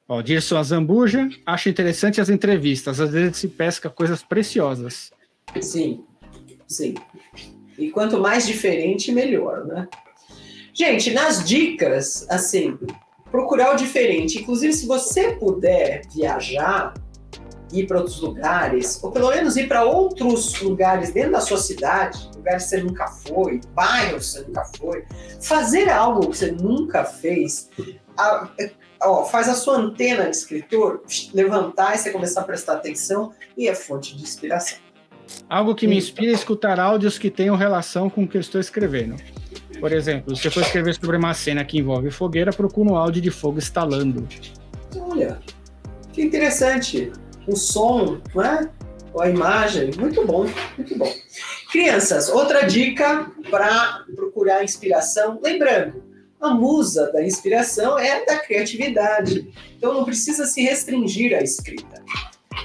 Ó, Dirson Azambuja, acho interessante as entrevistas, às vezes se pesca coisas preciosas. Sim, sim. E quanto mais diferente, melhor, né? Gente, nas dicas, assim, procurar o diferente. Inclusive, se você puder viajar, ir para outros lugares, ou pelo menos ir para outros lugares dentro da sua cidade, lugares que você nunca foi, bairros que você nunca foi, fazer algo que você nunca fez, faz a sua antena de escritor levantar e você começar a prestar atenção e é fonte de inspiração. Algo que me inspira é escutar áudios que tenham relação com o que eu estou escrevendo. Por exemplo, se eu for escrever sobre uma cena que envolve fogueira, procuro um áudio de fogo estalando. Olha, que interessante. O som, não é? Ou a imagem, muito bom, muito bom. Crianças, outra dica para procurar inspiração. Lembrando, a musa da inspiração é da criatividade. Então não precisa se restringir à escrita.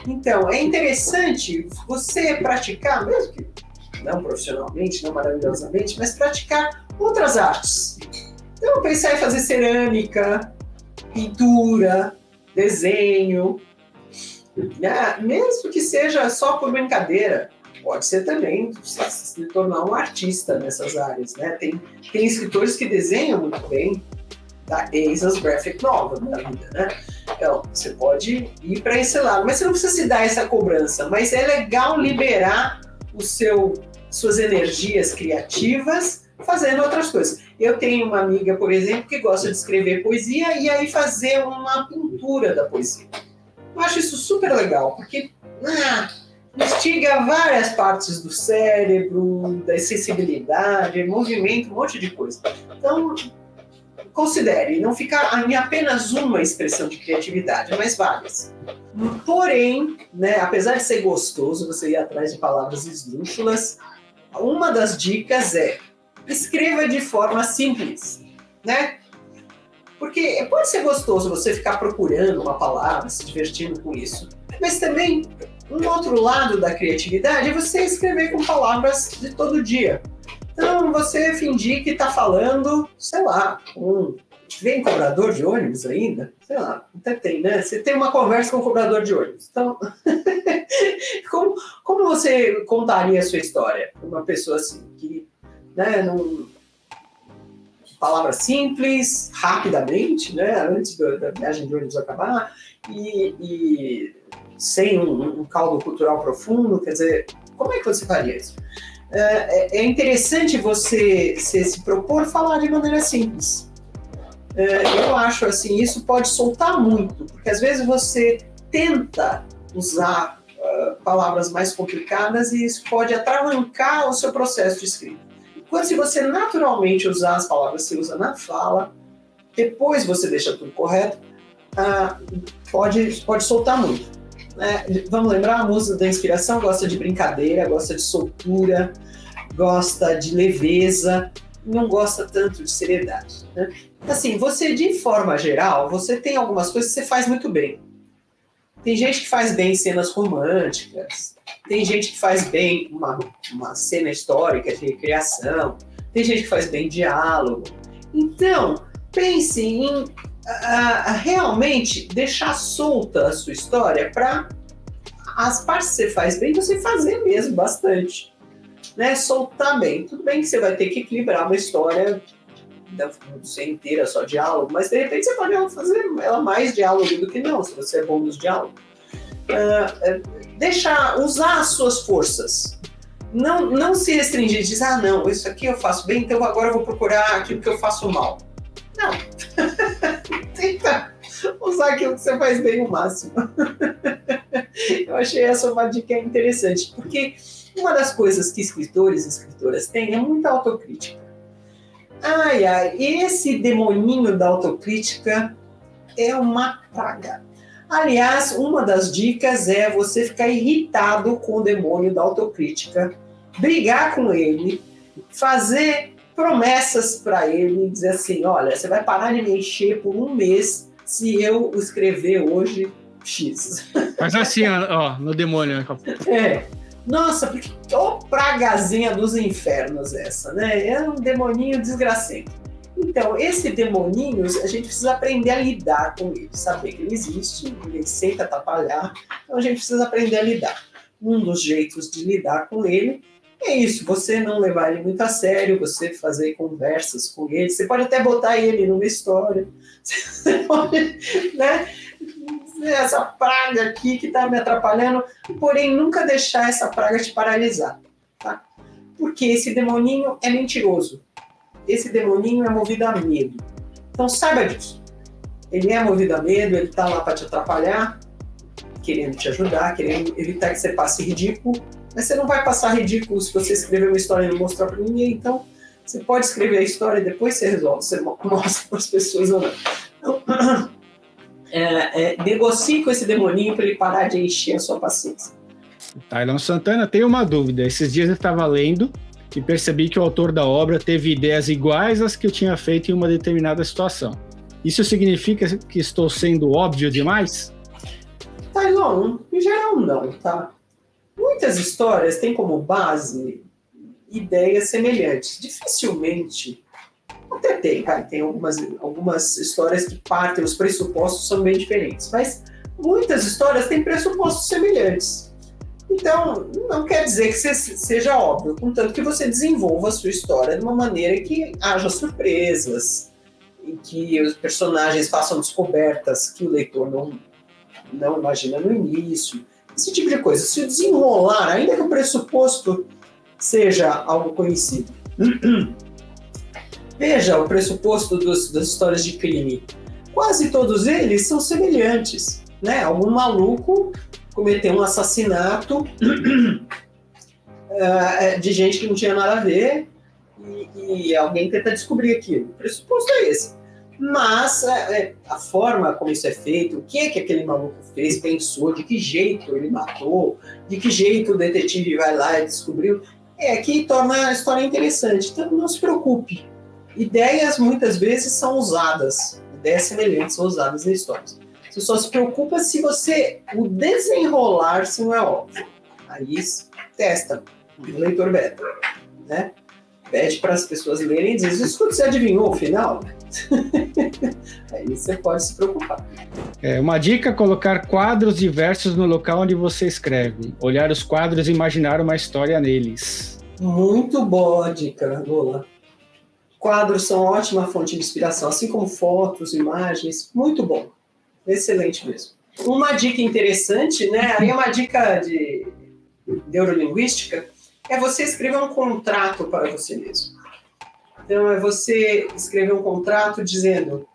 Então, é interessante você praticar, mesmo que não profissionalmente, não maravilhosamente, mas praticar outras artes. Então, pensar em fazer cerâmica, pintura, desenho, né? Mesmo que seja só por brincadeira, pode ser também se tornar um artista nessas áreas, né? Tem escritores que desenham muito bem, tá? Eis as graphic novels da vida, né? Então, você pode ir para esse lado, mas você não precisa se dar essa cobrança, mas é legal liberar suas energias criativas fazendo outras coisas. Eu tenho uma amiga, por exemplo, que gosta de escrever poesia e aí fazer uma pintura da poesia. Eu acho isso super legal, porque instiga várias partes do cérebro, da sensibilidade, movimento, um monte de coisa. Então, considere, não ficar em apenas uma expressão de criatividade, mas várias. Porém, né, apesar de ser gostoso você ir atrás de palavras esdrúxulas, uma das dicas é escreva de forma simples, né? Porque pode ser gostoso você ficar procurando uma palavra, se divertindo com isso, mas também um outro lado da criatividade é você escrever com palavras de todo dia. Então, você fingir que está falando, sei lá, vem cobrador de ônibus ainda? Sei lá, até tem, né? Você tem uma conversa com o cobrador de ônibus. Então, como você contaria a sua história para uma pessoa assim, que, né, palavras simples, rapidamente, né, antes da viagem de ônibus acabar, e sem um caldo cultural profundo? Quer dizer, como é que você faria isso? É interessante você se propor falar de maneira simples. Eu acho assim, isso pode soltar muito, porque às vezes você tenta usar palavras mais complicadas e isso pode atravancar o seu processo de escrita. Enquanto se você naturalmente usar as palavras que você usa na fala, depois você deixa tudo correto, pode soltar muito. Vamos lembrar, a musa da inspiração gosta de brincadeira, gosta de soltura, gosta de leveza, não gosta tanto de seriedade, né? Assim, você, de forma geral, você tem algumas coisas que você faz muito bem. Tem gente que faz bem cenas românticas, tem gente que faz bem uma cena histórica de recriação, tem gente que faz bem diálogo. Então, pense em realmente deixar solta a sua história para as partes que você faz bem, você fazer mesmo bastante. Né? Soltar bem. Tudo bem que você vai ter que equilibrar uma história não ser inteira só diálogo, mas de repente você pode fazer ela mais diálogo do que não, se você é bom nos diálogos. Usar as suas forças. Não se restringir, dizer, não, isso aqui eu faço bem, então agora eu vou procurar aquilo que eu faço mal. Não. Tenta usar aquilo que você faz bem o máximo. Eu achei essa uma dica interessante, porque uma das coisas que escritores e escritoras têm é muita autocrítica. Esse demoninho da autocrítica é uma praga. Aliás, uma das dicas é você ficar irritado com o demônio da autocrítica, brigar com ele, fazer promessas para ele, dizer assim, olha, você vai parar de me encher por um mês se eu escrever hoje X. Mas assim, ó, no demônio. Nossa, porque pragazinha dos infernos essa, né? É um demoninho desgracento. Então, esse demoninho, a gente precisa aprender a lidar com ele, saber que ele existe, ele sempre atrapalhar, então a gente precisa aprender a lidar. Um dos jeitos de lidar com ele é isso, você não levar ele muito a sério, você fazer conversas com ele, você pode até botar ele numa história, você pode, né? Essa praga aqui que está me atrapalhando, porém nunca deixar essa praga te paralisar, tá? Porque esse demoninho é mentiroso. Esse demoninho é movido a medo. Então saiba disso. Ele é movido a medo, ele está lá para te atrapalhar, querendo te ajudar, querendo evitar que você passe ridículo, mas você não vai passar ridículo se você escrever uma história e não mostrar para ninguém, então você pode escrever a história e depois você resolve, você mostra para as pessoas ou não. Então, negocie com esse demoninho para ele parar de encher a sua paciência. Tailon Santana, tem uma dúvida. Esses dias eu estava lendo e percebi que o autor da obra teve ideias iguais às que eu tinha feito em uma determinada situação. Isso significa que estou sendo óbvio demais? Tailon, em geral não, tá? Muitas histórias têm como base ideias semelhantes. Dificilmente, até tem, cara, tem algumas histórias que partem, os pressupostos são bem diferentes, mas muitas histórias têm pressupostos semelhantes. Então, não quer dizer que seja óbvio, contanto que você desenvolva a sua história de uma maneira que haja surpresas, em que os personagens façam descobertas que o leitor não imagina no início, esse tipo de coisa. Se desenrolar, ainda que o pressuposto seja algo conhecido. Veja o pressuposto das histórias de crime. Quase todos eles são semelhantes, né? Algum maluco cometeu um assassinato de gente que não tinha nada a ver e alguém tenta descobrir aquilo. O pressuposto é esse. Mas a forma como isso é feito, o que aquele maluco fez, pensou, de que jeito ele matou, de que jeito o detetive vai lá e descobriu, que torna a história interessante. Então não se preocupe. Ideias muitas vezes são usadas, ideias semelhantes são usadas em histórias. Você só se preocupa se o desenrolar se não é óbvio. Aí testa, o leitor beta, né? Pede para as pessoas lerem e diz, escuta, você adivinhou o final? Aí você pode se preocupar. Uma dica: colocar quadros diversos no local onde você escreve. Olhar os quadros e imaginar uma história neles. Muito boa dica, Lola. Quadros são ótima fonte de inspiração, assim como fotos, imagens. Muito bom. Excelente mesmo. Uma dica interessante, né? Aí é uma dica de neurolinguística, é você escrever um contrato para você mesmo. Então, é você escrever um contrato dizendo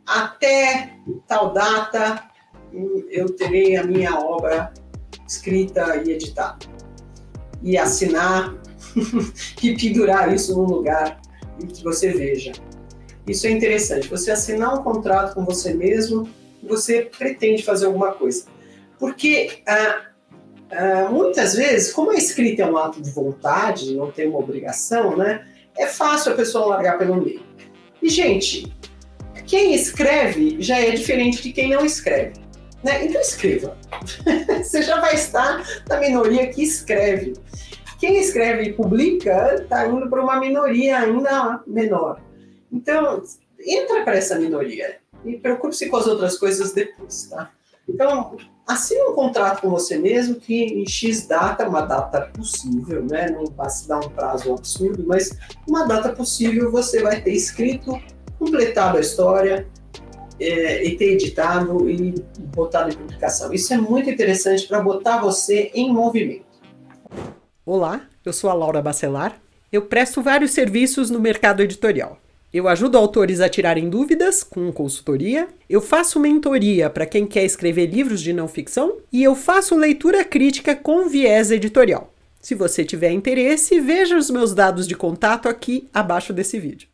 até tal data eu terei a minha obra escrita e editada. E assinar e pendurar isso num lugar em que você veja. Isso é interessante. Você assinar um contrato com você mesmo e você pretende fazer alguma coisa. Porque muitas vezes, como a escrita é um ato de vontade, não tem uma obrigação, né? É fácil a pessoa largar pelo meio. E, gente, quem escreve já é diferente de quem não escreve, né? Então escreva. Você já vai estar na minoria que escreve. Quem escreve e publica está indo para uma minoria ainda menor. Então, entra para essa minoria e preocupe-se com as outras coisas depois, tá? Então, assine um contrato com você mesmo que em X data, uma data possível, né? Não vai se dar um prazo absurdo, mas uma data possível você vai ter escrito, completado a história e ter editado e botado em publicação. Isso é muito interessante para botar você em movimento. Olá, eu sou a Laura Bacelar. Eu presto vários serviços no mercado editorial. Eu ajudo autores a tirarem dúvidas com consultoria, eu faço mentoria para quem quer escrever livros de não ficção e eu faço leitura crítica com viés editorial. Se você tiver interesse, veja os meus dados de contato aqui abaixo desse vídeo.